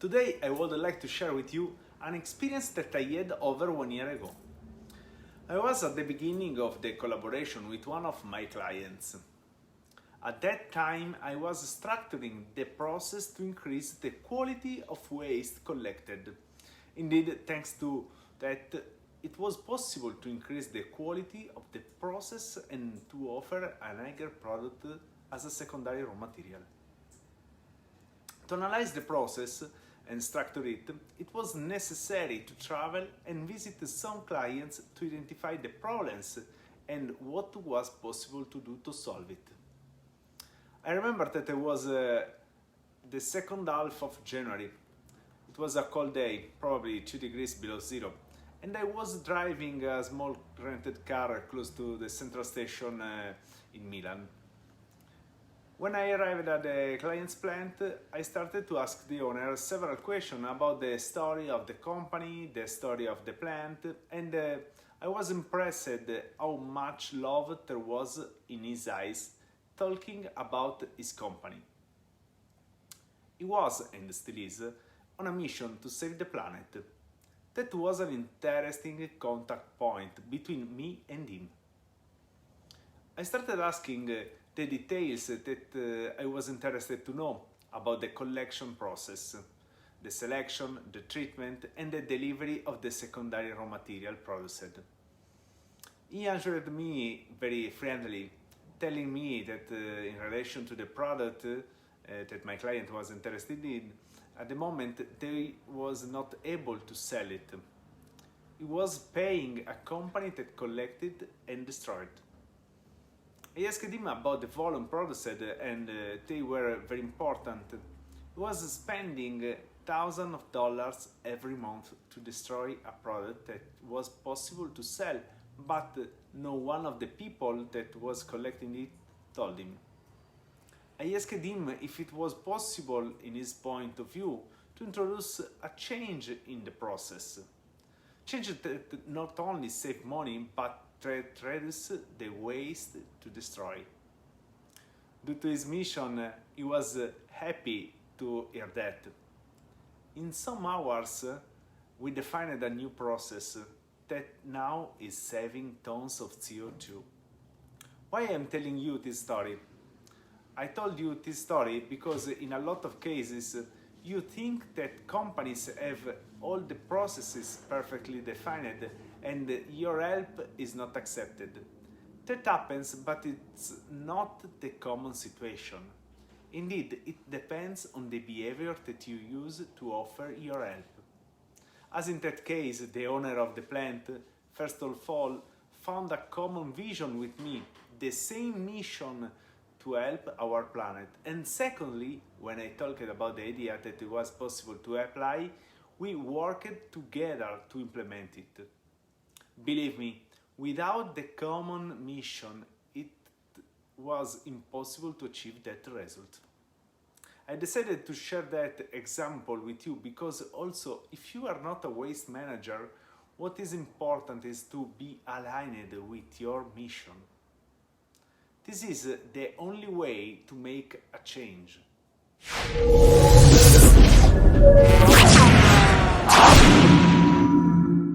Today I would like to share with you an experience that I had over 1 year ago. I was at the beginning of the collaboration with one of my clients. At that time I was structuring the process to increase the quality of waste collected. Indeed, thanks to that, it was possible to increase the quality of the process and to offer a higher product as a secondary raw material. To analyze the process and structure it, it was necessary to travel and visit some clients to identify the problems and what was possible to do to solve it. I remember that it was the second half of January. It was a cold day, probably 2 degrees below zero, and I was driving a small rented car close to the central station in Milan. When I arrived at the client's plant, I started to ask the owner several questions about the story of the company, the story of the plant, and I was impressed how much love there was in his eyes talking about his company. He was, and still is, on a mission to save the planet. That was an interesting contact point between me and him. I started asking the details that I was interested to know about the collection process, the selection, the treatment, and the delivery of the secondary raw material produced. He answered me very friendly, telling me that in relation to the product that my client was interested in, at the moment they was not able to sell it. He was paying a company that collected and destroyed. I asked him about the volume produced and they were very important. He was spending thousands of dollars every month to destroy a product that was possible to sell, but no one of the people that was collecting it told him. I asked him if it was possible, in his point of view, to introduce a change in the process. Change that not only save money, but reduce the waste to destroy. Due to his mission, he was happy to hear that. In some hours, we defined a new process that now is saving tons of CO2. Why I am telling you this story? I told you this story because in a lot of cases you think that companies have all the processes perfectly defined and your help is not accepted. That happens, but it's not the common situation. Indeed, it depends on the behavior that you use to offer your help. As in that case, the owner of the plant, first of all, found a common vision with me, the same mission to help our planet. And secondly, when I talked about the idea that it was possible to apply, we worked together to implement it. Believe me, without the common mission, it was impossible to achieve that result. I decided to share that example with you because also, if you are not a waste manager, what is important is to be aligned with your mission. This is the only way to make a change.